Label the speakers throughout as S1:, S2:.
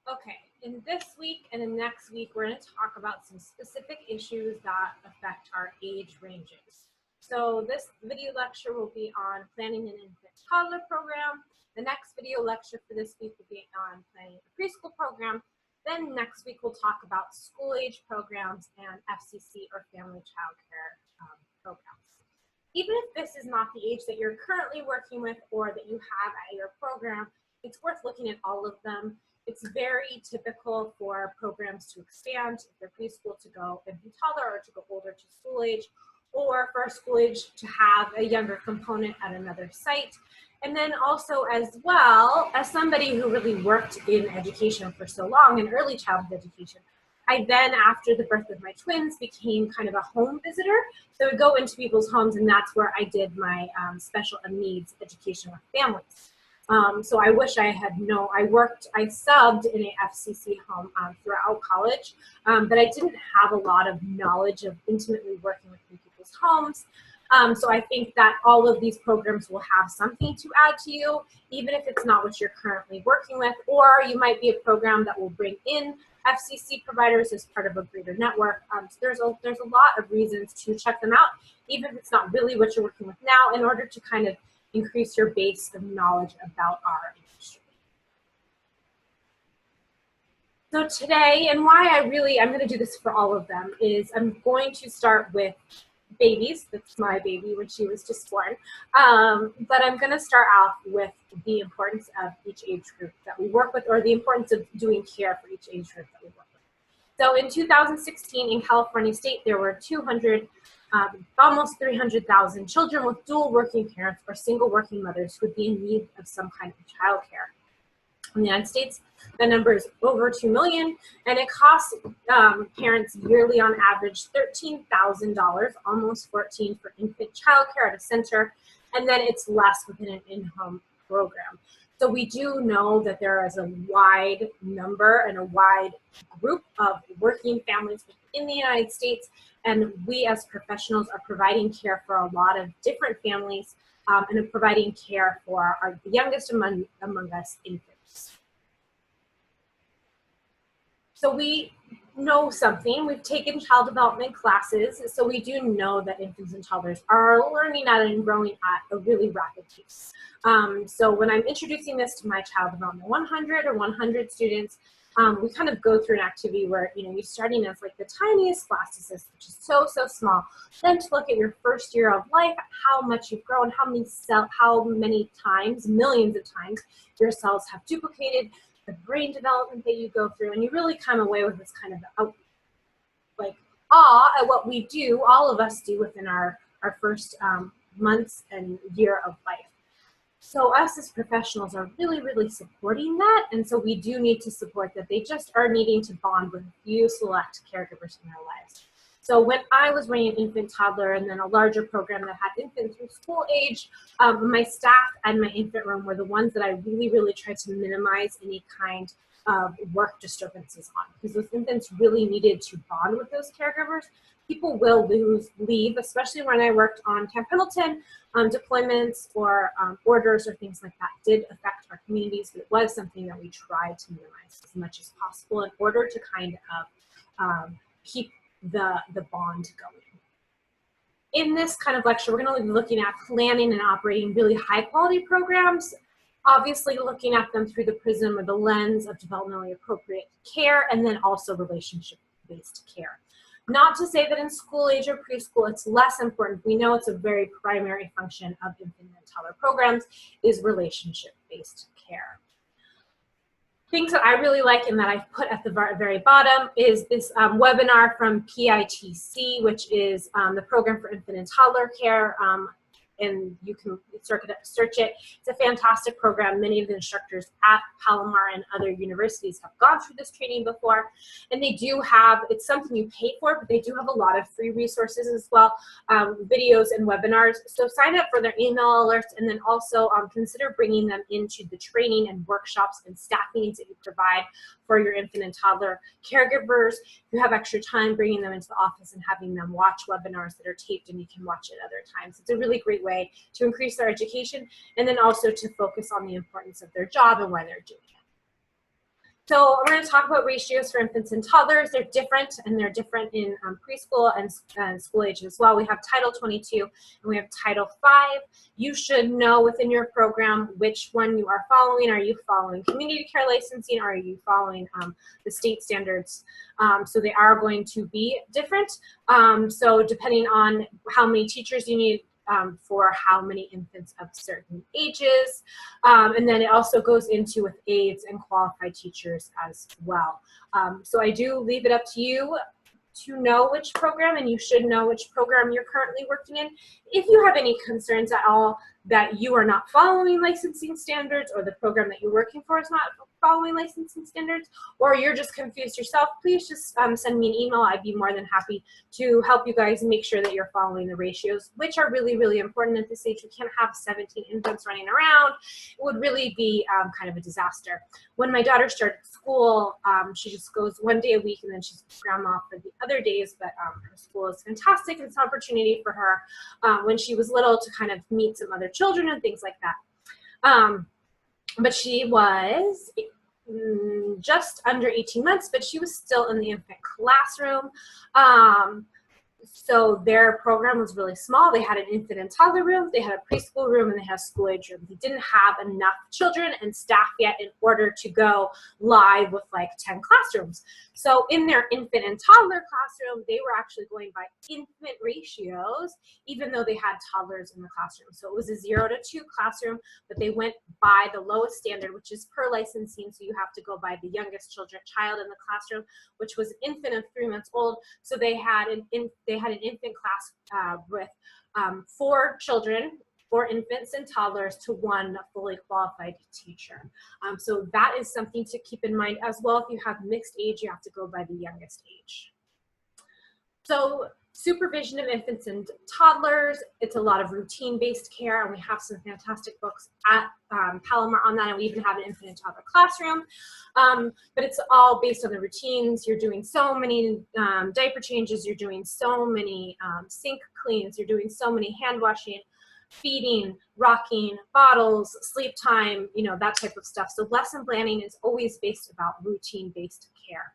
S1: Okay, in this week and in next week, we're going to talk about some specific issues that affect our age ranges. So this video lecture will be on planning an infant toddler program. The next video lecture for this week will be on planning a preschool program. Then next week, we'll talk about school age programs and FCC or family child care programs. Even if this is not the age that you're currently working with or that you have at your program, it's worth looking at all of them. It's very typical for programs to expand, if they're preschool, to go infant toddler, or to go older to school age, or for a school age to have a younger component at another site. And then also, as well, as somebody who really worked in education for so long, in early childhood education, I then, after the birth of my twins, became kind of a home visitor. So I would go into people's homes, and that's where I did my special needs education with families. So I wish I had known. I subbed in a FCC home throughout college, but I didn't have a lot of knowledge of intimately working with people's homes. So I think that all of these programs will have something to add to you, even if it's not what you're currently working with, or you might be a program that will bring in FCC providers as part of a greater network. So there's a lot of reasons to check them out, even if it's not really what you're working with now, in order to kind of increase your base of knowledge about our industry. So today, and why I'm going to do this for all of them, is I'm going to start with babies. That's my baby when she was just born. But I'm going to start off with the importance of each age group that we work with, or the importance of doing care for each age group that we work with. So in 2016 in California state, there were almost 300,000 children with dual working parents or single working mothers who would be in need of some kind of child care. In the United States, the number is over 2 million, and it costs parents yearly on average $13,000, almost $14,000 for infant child care at a center, and then it's less within an in-home program. So we do know that there is a wide number and a wide group of working families in the United States, and we as professionals are providing care for a lot of different families and are providing care for the youngest among us, infants. So we know something. We've taken child development classes, so we do know that infants and toddlers are learning at and growing at a really rapid pace. So when I'm introducing this to my Child Development 100 or 100 students, we kind of go through an activity where, you're starting as like the tiniest blastocyst, which is so small. Then to look at your first year of life, how much you've grown, how many times, millions of times, your cells have duplicated, the brain development that you go through, and you really come away with this kind of awe at what we do, all of us do within our first months and year of life. So us as professionals are really supporting that, and so we do need to support that. They just are needing to bond with a few select caregivers in their lives. So when I was running an infant toddler and then a larger program that had infants through school age, my staff and my infant room were the ones that I really tried to minimize any kind of work disturbances on, because those infants really needed to bond with those caregivers. People will leave, especially when I worked on Camp Pendleton, deployments or orders or things like that did affect our communities, but it was something that we tried to minimize as much as possible in order to kind of keep the bond going. In this kind of lecture, we're going to be looking at planning and operating really high quality programs, obviously looking at them through the prism or the lens of developmentally appropriate care, and then also relationship-based care. Not to say that in school age or preschool it's less important. We know it's a very primary function of infant and toddler programs is relationship-based care. Things that I really like and that I've put at the very bottom is this webinar from PITC, which is the Program for Infant and Toddler Care, and you can search it. It's a fantastic program. Many of the instructors at Palomar and other universities have gone through this training before, and they do have, it's something you pay for, but they do have a lot of free resources as well, videos and webinars. So sign up for their email alerts, and then also consider bringing them into the training and workshops and staff meetings that you provide for your infant and toddler caregivers. If you have extra time, bringing them into the office and having them watch webinars that are taped and you can watch it other times. It's a really great way to increase their education and then also to focus on the importance of their job and why they're doing it. So we're going to talk about ratios for infants and toddlers. They're different, and they're different in preschool and school age as well. We have Title 22 and we have Title 5. You should know within your program which one you are following. Are you following community care licensing, or are you following the state standards? So they are going to be different. So depending on how many teachers you need, for how many infants of certain ages. And then it also goes into with aides and qualified teachers as well. So I do leave it up to you to know which program, and you should know which program you're currently working in. If you have any concerns at all that you are not following licensing standards, or the program that you're working for is not following licensing standards, or you're just confused yourself, please just send me an email. I'd be more than happy to help you guys make sure that you're following the ratios, which are really, really important at this age. We can't have 17 infants running around. It would really be kind of a disaster. When my daughter started school, she just goes one day a week, and then she's grandma for the other days, but her school is fantastic. It's an opportunity for her when she was little to kind of meet some other children and things like that. But she was just under 18 months, but she was still in the infant classroom. So their program was really small. They had an infant and toddler room, they had a preschool room, and they had a school age room. They didn't have enough children and staff yet in order to go live with like 10 classrooms. So in their infant and toddler classroom, they were actually going by infant ratios, even though they had toddlers in the classroom. So it was a 0 to 2 classroom, but they went by the lowest standard, which is per licensing. So you have to go by the youngest child in the classroom, which was an infant of 3 months old. So they had an infant class with 4 children, 4 infants and toddlers to 1 fully qualified teacher. So that is something to keep in mind as well. If you have mixed age, you have to go by the youngest age. So supervision of infants and toddlers, it's a lot of routine-based care, and we have some fantastic books at Palomar on that, and we even have an infant and toddler classroom. But it's all based on the routines. You're doing so many diaper changes, you're doing so many sink cleans, you're doing so many hand washing, feeding, rocking, bottles, sleep time, you know, that type of stuff. So lesson planning is always based about routine-based care.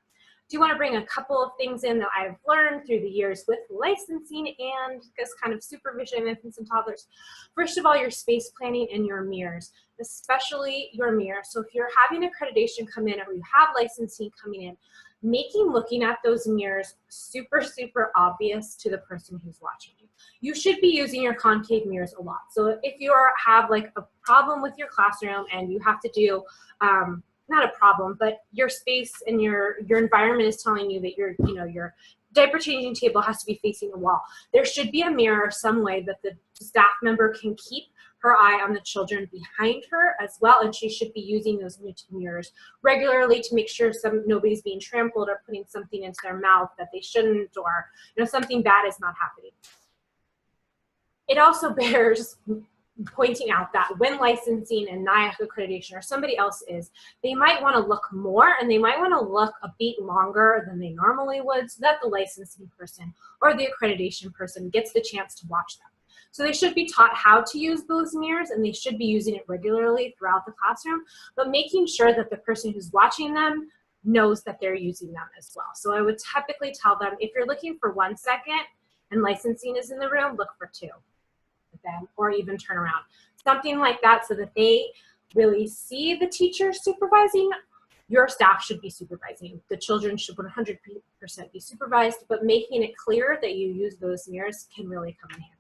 S1: Do want to bring a couple of things in that I've learned through the years with licensing and this kind of supervision of infants and toddlers. First of all, your space planning and your mirrors, especially your mirror. So if you're having accreditation come in, or you have licensing coming in, looking at those mirrors super, super obvious to the person who's watching you. You should be using your concave mirrors a lot. So if you have like a problem with your classroom and you have to do, not a problem, but your space and your environment is telling you that your diaper changing table has to be facing a wall, there should be a mirror some way that the staff member can keep her eye on the children behind her as well, and she should be using those mirrors regularly to make sure nobody's being trampled or putting something into their mouth that they shouldn't, or something bad is not happening. It also bears pointing out that when licensing and NIAC accreditation or somebody else is, they might want to look more, and they might want to look a beat longer than they normally would, so that the licensing person or the accreditation person gets the chance to watch them. So they should be taught how to use those mirrors, and they should be using it regularly throughout the classroom, but making sure that the person who's watching them knows that they're using them as well. So I would typically tell them, if you're looking for 1 second and licensing is in the room, look for 2. Them, or even turn around, something like that, so that they really see the teacher supervising. Your staff should be supervising. The children should 100% be supervised, but making it clear that you use those mirrors can really come in handy.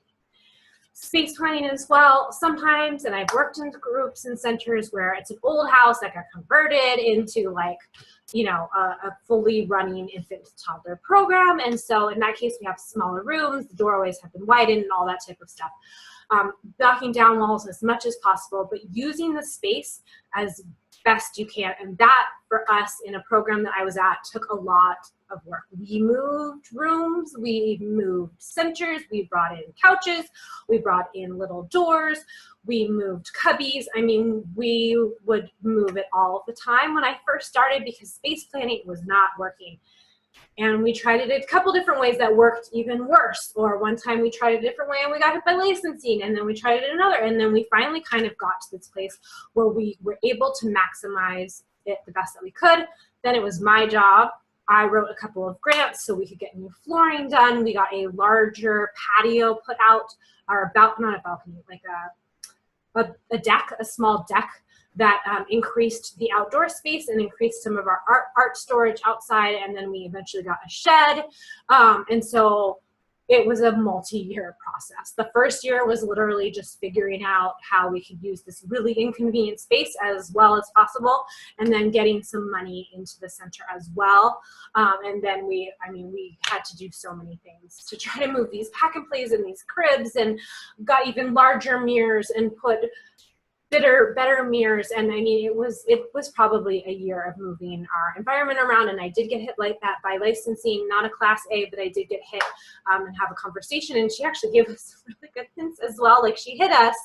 S1: Space planning as well, sometimes, and I've worked in groups and centers where it's an old house that got converted into like, a fully running infant toddler program, and so in that case we have smaller rooms, the doorways have been widened and all that type of stuff. Knocking down walls as much as possible, but using the space as best you can. And that, for us in a program that I was at, took a lot of work. We moved rooms, we moved centers, we brought in couches, we brought in little doors, we moved cubbies. I mean, we would move it all the time when I first started, because space planning was not working. And we tried it a couple different ways that worked even worse. Or one time we tried a different way and we got hit by licensing, and then we tried it another, and then we finally kind of got to this place where we were able to maximize it the best that we could. Then it was my job. I wrote a couple of grants so we could get new flooring done. We got a larger patio put out, or not a balcony, like a deck, a small deck that increased the outdoor space and increased some of our art storage outside. And then we eventually got a shed. And so it was a multi-year process. The first year was literally just figuring out how we could use this really inconvenient space as well as possible, and then getting some money into the center as well. And then we had to do so many things to try to move these pack and plays and these cribs, and got even larger mirrors and put better mirrors. And I mean, it was probably a year of moving our environment around. And I did get hit like that by licensing, not a class A, but I did get hit and have a conversation. And she actually gave us some really good hints as well. Like, she hit us,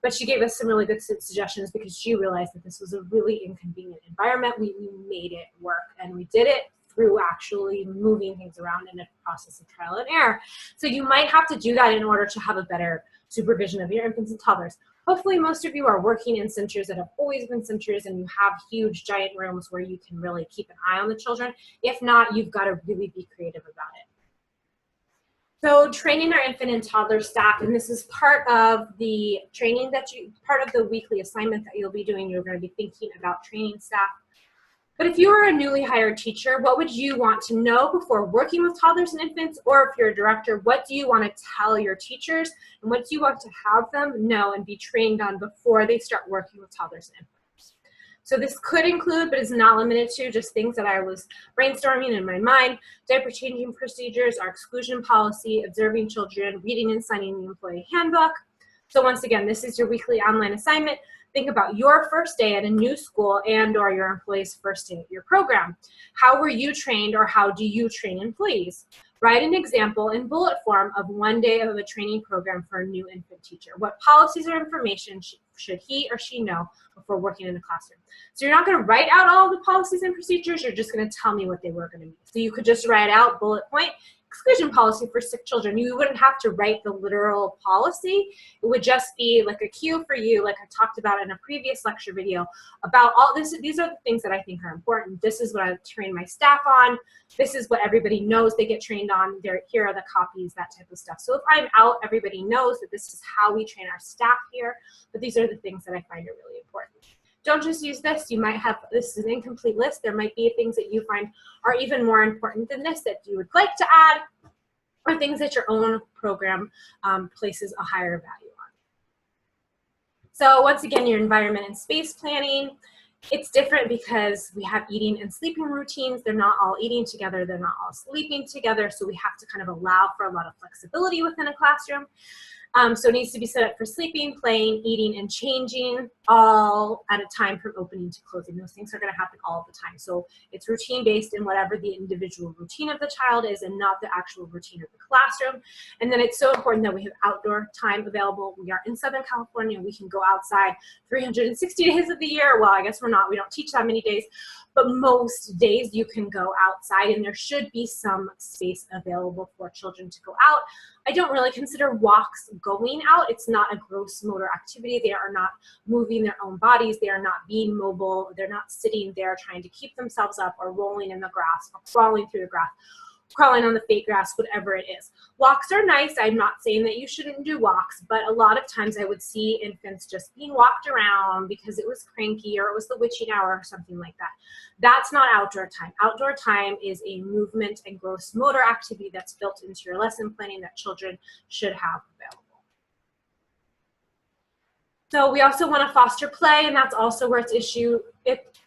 S1: but she gave us some really good suggestions because she realized that this was a really inconvenient environment. We made it work, and we did it through actually moving things around in a process of trial and error. So you might have to do that in order to have a better supervision of your infants and toddlers. Hopefully most of you are working in centers that have always been centers, and you have huge giant rooms where you can really keep an eye on the children. If not, you've got to really be creative about it. So training our infant and toddler staff, and this is part of the training part of the weekly assignment that you'll be doing. You're going to be thinking about training staff. But if you were a newly hired teacher, what would you want to know before working with toddlers and infants? Or if you're a director, what do you want to tell your teachers? And what do you want to have them know and be trained on before they start working with toddlers and infants? So this could include, but is not limited to, just things that I was brainstorming in my mind: diaper changing procedures, our exclusion policy, observing children, reading and signing the employee handbook. So once again, this is your weekly online assignment. Think about your first day at a new school and or your employee's first day at your program. How were you trained, or how do you train employees? Write an example in bullet form of one day of a training program for a new infant teacher. What policies or information should he or she know before working in the classroom? So you're not going to write out all the policies and procedures, you're just going to tell me what they were going to be. So you could just write out bullet point: exclusion policy for sick children. You wouldn't have to write the literal policy. It would just be like a cue for you, like I talked about in a previous lecture video, about all this. These are the things that I think are important. This is what I train my staff on. This is what everybody knows they get trained on. Here are the copies, that type of stuff. So if I'm out, everybody knows that this is how we train our staff here, but these are the things that I find are really important. Don't just use this. You might have, this is an incomplete list. There might be things that you find are even more important than this that you would like to add, or things that your own program places a higher value on. So once again, your environment and space planning, it's different because we have eating and sleeping routines. They're not all eating together. They're not all sleeping together. So we have to kind of allow for a lot of flexibility within a classroom. So it needs to be set up for sleeping, playing, eating, and changing all at a time from opening to closing. Those things are going to happen all the time. So it's routine based in whatever the individual routine of the child is, and not the actual routine of the classroom. And then it's so important that we have outdoor time available. We are in Southern California. We can go outside 360 days of the year. Well, I guess we're not. We don't teach that many days. But most days you can go outside, and there should be some space available for children to go out. I don't really consider walks going out. It's not a gross motor activity. They are not moving their own bodies. They are not being mobile. They're not sitting there trying to keep themselves up, or rolling in the grass, or crawling through the grass, crawling on the fake grass, whatever it is. Walks are nice. I'm not saying that you shouldn't do walks, but a lot of times I would see infants just being walked around because it was cranky, or it was the witching hour, or something like that. That's not outdoor time. Outdoor time is a movement and gross motor activity that's built into your lesson planning that children should have available. So we also want to foster play, and that's also where it's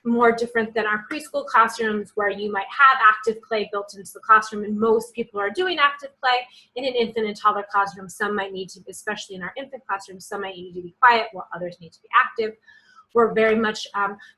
S1: more different than our preschool classrooms, where you might have active play built into the classroom, and most people are doing active play. In an infant and toddler classroom, some might need to, especially in our infant classroom, some might need to be quiet while others need to be active. We're very much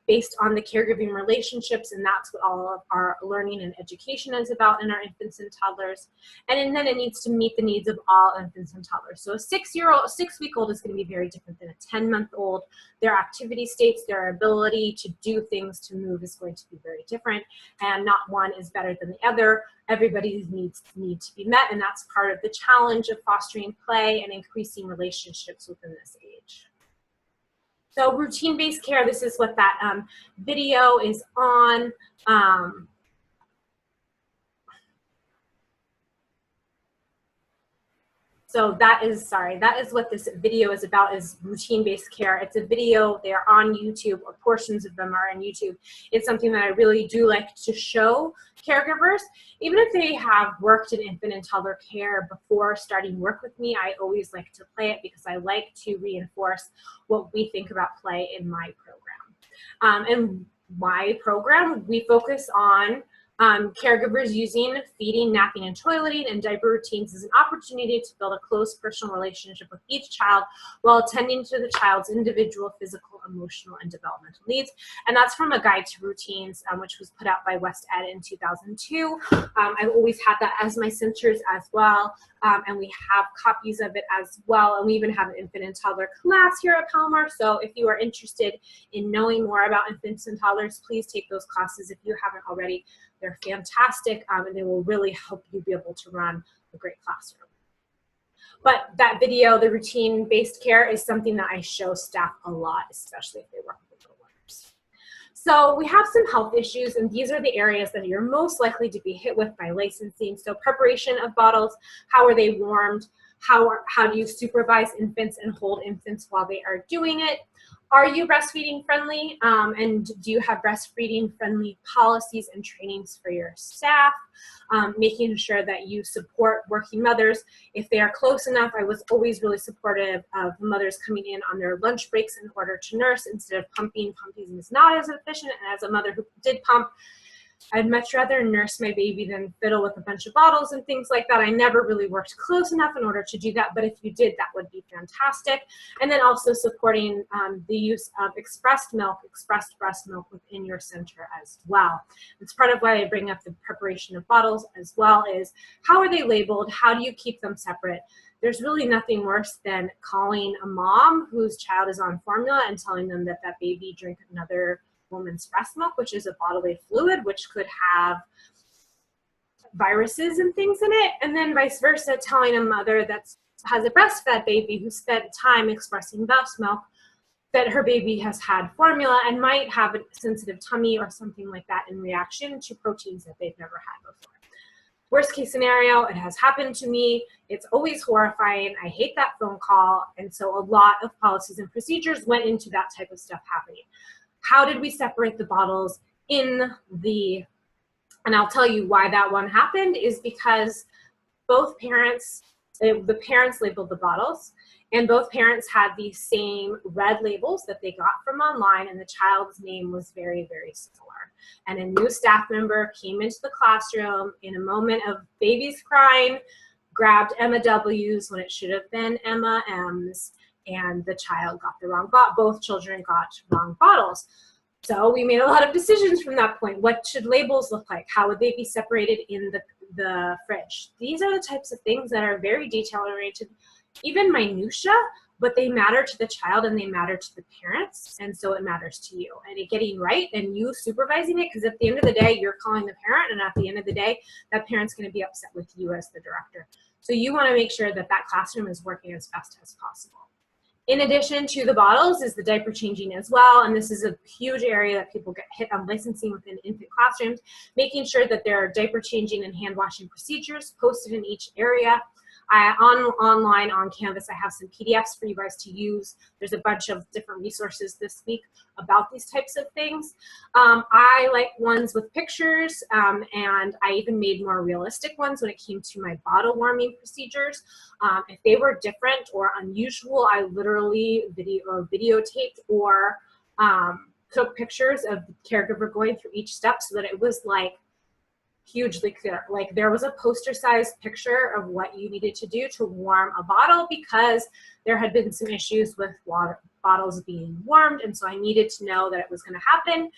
S1: based on the caregiving relationships, and that's what all of our learning and education is about in our infants and toddlers. And then it needs to meet the needs of all infants and toddlers. So a 6-week-old is going to be very different than a 10-month-old. Their activity states, their ability to do things, to move, is going to be very different, and not one is better than the other. Everybody's needs need to be met, and that's part of the challenge of fostering play and increasing relationships within this age. So routine-based care, this is what that video is on. So that is what this video is about, is routine-based care. It's a video, they're on YouTube, or portions of them are on YouTube. It's something that I really do like to show caregivers. Even if they have worked in infant and toddler care before starting work with me, I always like to play it because I like to reinforce what we think about play in my program. And my program, we focus on caregivers using feeding, napping, and toileting and diaper routines as an opportunity to build a close personal relationship with each child while attending to the child's individual physical, emotional, and developmental needs. And that's from a guide to routines, which was put out by West Ed in 2002. I've always had that as my centers as well, and we have copies of it as well. And we even have an infant and toddler class here at Palomar. So if you are interested in knowing more about infants and toddlers, please take those classes if you haven't already. They're fantastic, and they will really help you be able to run a great classroom. But that video, the routine-based care, is something that I show staff a lot, especially if they work with little learners. So we have some health issues, and these are the areas that you're most likely to be hit with by licensing. So preparation of bottles, how are they warmed? How do you supervise infants and hold infants while they are doing it? Are you breastfeeding friendly? And do you have breastfeeding friendly policies and trainings for your staff? Making sure that you support working mothers. If they are close enough, I was always really supportive of mothers coming in on their lunch breaks in order to nurse instead of pumping. Pumping is not as efficient. And as a mother who did pump, I'd much rather nurse my baby than fiddle with a bunch of bottles and things like that. I never really worked close enough in order to do that, but if you did, that would be fantastic. And then also supporting the use of expressed breast milk within your center as well. It's part of why I bring up the preparation of bottles as well, is how are they labeled? How do you keep them separate? There's really nothing worse than calling a mom whose child is on formula and telling them that that baby drank another woman's breast milk, which is a bodily fluid, which could have viruses and things in it, and then vice versa, telling a mother that has a breastfed baby who spent time expressing breast milk that her baby has had formula and might have a sensitive tummy or something like that in reaction to proteins that they've never had before. Worst case scenario, it has happened to me. It's always horrifying. I hate that phone call, and so a lot of policies and procedures went into that type of stuff happening. How did we separate the bottles in the, and I'll tell you why that one happened, is because both parents, the parents labeled the bottles, and both parents had the same red labels that they got from online, and the child's name was very, very similar. And a new staff member came into the classroom in a moment of babies crying, grabbed Emma W's when it should have been Emma M's, and the child got the wrong bottle. Both children got wrong bottles. So we made a lot of decisions from that point. What should labels look like? How would they be separated in the fridge? These are the types of things that are very detail-oriented, even minutia, but they matter to the child and they matter to the parents, and so it matters to you. And it getting right and you supervising it, because at the end of the day, you're calling the parent, and at the end of the day, that parent's going to be upset with you as the director. So you want to make sure that that classroom is working as best as possible. In addition to the bottles is the diaper changing as well, and this is a huge area that people get hit on licensing within infant classrooms, making sure that there are diaper changing and hand washing procedures posted in each area. Online on Canvas, I have some PDFs for you guys to use. There's a bunch of different resources this week about these types of things. I like ones with pictures, and I even made more realistic ones when it came to my bottle warming procedures. If they were different or unusual, I literally videotaped or took pictures of the caregiver going through each step so that it was like hugely clear. Like there was a poster-sized picture of what you needed to do to warm a bottle, because there had been some issues with bottles being warmed, and so I needed to know that it was going to happen.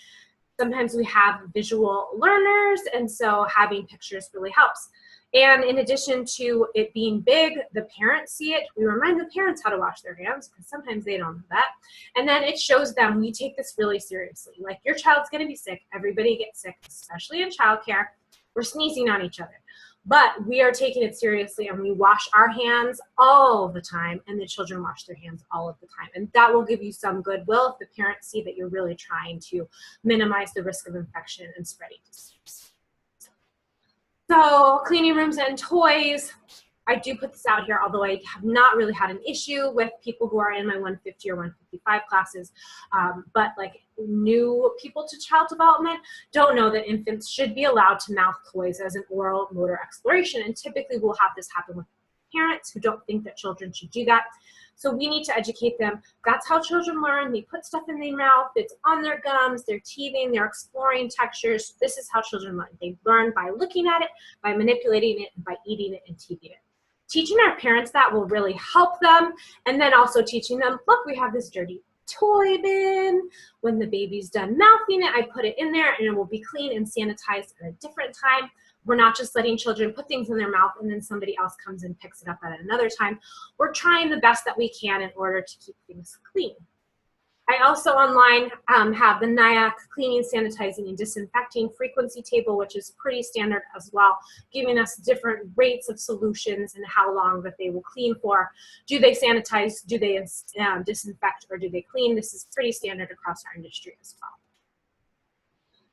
S1: Sometimes we have visual learners, and so having pictures really helps. And in addition to it being big, the parents see it. We remind the parents how to wash their hands, because sometimes they don't know that. And then it shows them we take this really seriously. Like, your child's going to be sick. Everybody gets sick, especially in childcare. We're sneezing on each other. But we are taking it seriously, and we wash our hands all the time, and the children wash their hands all of the time. And that will give you some goodwill if the parents see that you're really trying to minimize the risk of infection and spreading disease. So cleaning rooms and toys. I do put this out here, although I have not really had an issue with people who are in my 150 or 155 classes, but like new people to child development don't know that infants should be allowed to mouth toys as an oral motor exploration, and typically we'll have this happen with parents who don't think that children should do that. So we need to educate them. That's how children learn. They put stuff in their mouth, it's on their gums, they're teething, they're exploring textures. This is how children learn. They learn by looking at it, by manipulating it, and by eating it and teething it. Teaching our parents that will really help them, and then also teaching them, look, we have this dirty toy bin. When the baby's done mouthing it, I put it in there and it will be clean and sanitized at a different time. We're not just letting children put things in their mouth and then somebody else comes and picks it up at another time. We're trying the best that we can in order to keep things clean. I also online have the NIAC cleaning, sanitizing, and disinfecting frequency table, which is pretty standard as well, giving us different rates of solutions and how long that they will clean for. Do they sanitize, do they disinfect, or do they clean? This is pretty standard across our industry as well.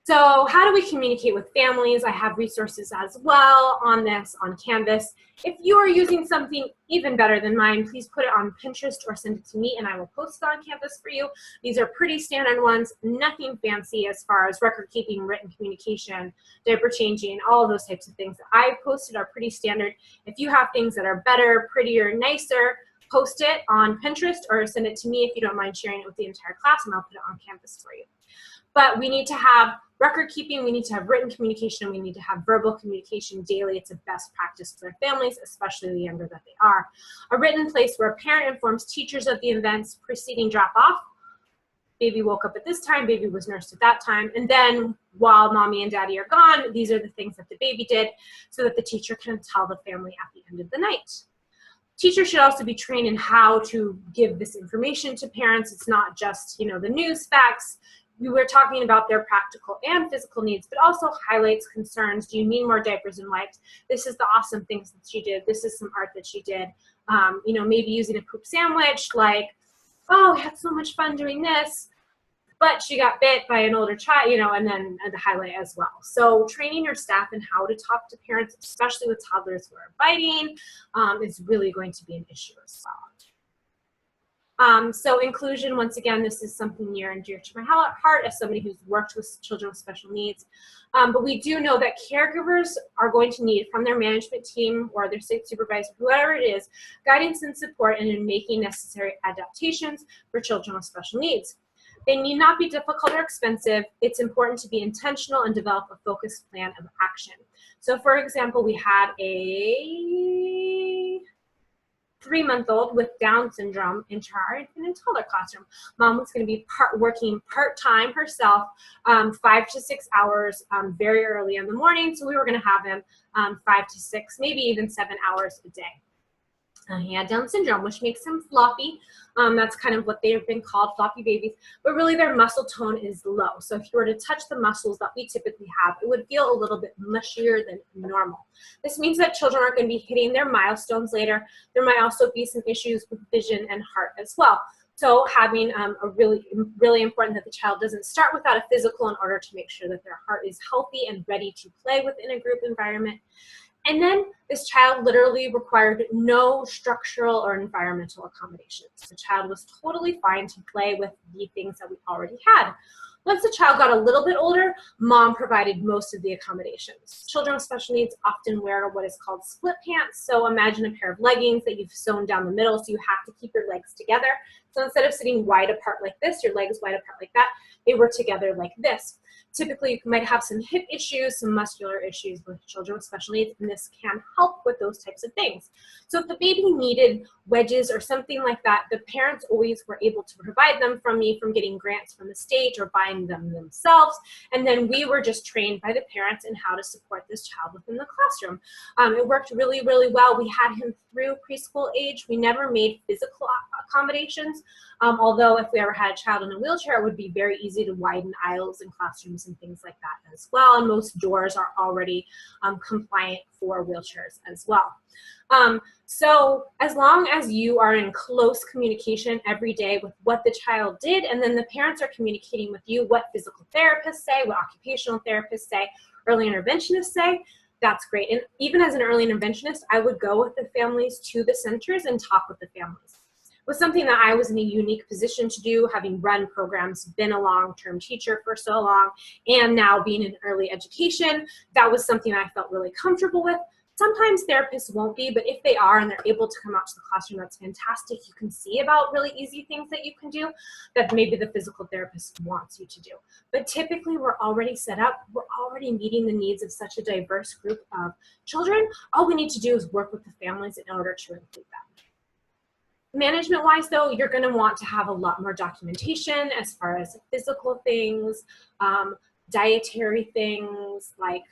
S1: So how do we communicate with families? I have resources as well on this, on Canvas. If you are using something even better than mine, please put it on Pinterest or send it to me and I will post it on Canvas for you. These are pretty standard ones, nothing fancy as far as record keeping, written communication, diaper changing, all of those types of things that I posted are pretty standard. If you have things that are better, prettier, nicer, post it on Pinterest or send it to me if you don't mind sharing it with the entire class, and I'll put it on Canvas for you. But we need to have record keeping, we need to have written communication, we need to have verbal communication daily. It's a best practice for families, especially the younger that they are. A written place where a parent informs teachers of the events preceding drop off. Baby woke up at this time, baby was nursed at that time, and then while mommy and daddy are gone, these are the things that the baby did, so that the teacher can tell the family at the end of the night. Teachers should also be trained in how to give this information to parents. It's not just, you know, the news facts. We were talking about their practical and physical needs, but also highlights concerns. Do you need more diapers and wipes? This is the awesome things that she did. This is some art that she did. You know, maybe using a poop sandwich, like, oh, I had so much fun doing this, but she got bit by an older child, you know, and then the highlight as well. So training your staff in how to talk to parents, especially with toddlers who are biting, is really going to be an issue as well. So inclusion, once again, this is something near and dear to my heart as somebody who's worked with children with special needs. But we do know that caregivers are going to need from their management team or their state supervisor, whoever it is, guidance and support in making necessary adaptations for children with special needs. They need not be difficult or expensive. It's important to be intentional and develop a focused plan of action. So for example, we had a 3-month-old with Down syndrome into our infant and toddler classroom. Mom was going to be working part-time herself, 5 to 6 hours very early in the morning. So we were going to have him 5 to 6, maybe even 7 hours a day. He had Down syndrome, which makes him floppy. That's kind of what they've been called, floppy babies, but really their muscle tone is low. So if you were to touch the muscles that we typically have, it would feel a little bit mushier than normal. This means that children aren't going to be hitting their milestones later. There might also be some issues with vision and heart as well. So having a really important that the child doesn't start without a physical in order to make sure that their heart is healthy and ready to play within a group environment. And then this child literally required no structural or environmental accommodations. The child was totally fine to play with the things that we already had. Once the child got a little bit older, mom provided most of the accommodations. Children with special needs often wear what is called split pants. So imagine a pair of leggings that you've sewn down the middle, so you have to keep your legs together. So instead of sitting wide apart like this, your legs wide apart like that, they were together like this. Typically, you might have some hip issues, some muscular issues with children with special needs, and this can help with those types of things. So if the baby needed wedges or something like that, the parents always were able to provide them from me, from getting grants from the state or buying them themselves. And then we were just trained by the parents in how to support this child within the classroom. It worked really, really well. We had him through preschool age. We never made physical accommodations, although if we ever had a child in a wheelchair, it would be very easy to widen aisles in classrooms bathrooms and things like that as well. And most doors are already compliant for wheelchairs as well. So as long as you are in close communication every day with what the child did, and then the parents are communicating with you what physical therapists say, what occupational therapists say, early interventionists say, that's great. And even as an early interventionist, I would go with the families to the centers and talk with the families. It was something that I was in a unique position to do, having run programs, been a long-term teacher for so long, and now being in early education. That was something I felt really comfortable with. Sometimes therapists won't be, but if they are and they're able to come out to the classroom, that's fantastic. You can see about really easy things that you can do that maybe the physical therapist wants you to do. But typically we're already set up, we're already meeting the needs of such a diverse group of children. All we need to do is work with the families in order to include them. Management-wise, though, you're going to want to have a lot more documentation as far as physical things, dietary things like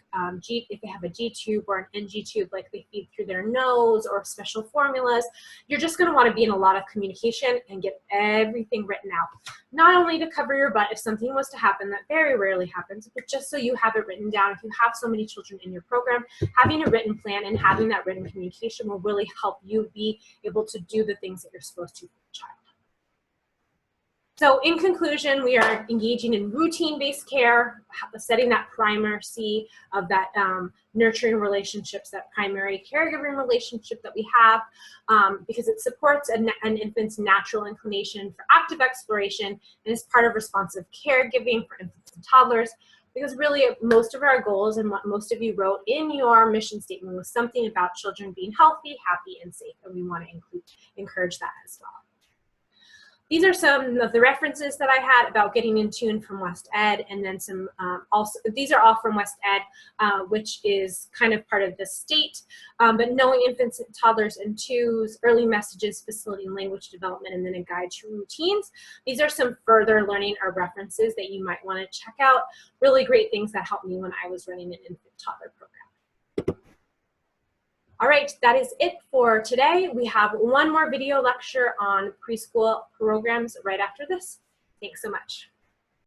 S1: if they have a G-tube or an NG tube, like they feed through their nose, or special formulas. You're just going to want to be in a lot of communication and get everything written out. Not only to cover your butt if something was to happen, that very rarely happens, but just so you have it written down. If you have so many children in your program, having a written plan and having that written communication will really help you be able to do the things that you're supposed to for the child. So in conclusion, we are engaging in routine-based care, setting that primacy of that nurturing relationships, that primary caregiving relationship that we have, because it supports an infant's natural inclination for active exploration and is part of responsive caregiving for infants and toddlers. Because really most of our goals and what most of you wrote in your mission statement was something about children being healthy, happy, and safe, and we want to encourage that as well. These are some of the references that I had about getting in tune from West Ed, and then some also, these are all from West Ed, which is kind of part of the state, but knowing infants and toddlers in twos, early messages, facility and language development, and then a guide to routines. These are some further learning or references that you might want to check out. Really great things that helped me when I was running an infant toddler program. All right, that is it for today. We have one more video lecture on preschool programs right after this. Thanks so much.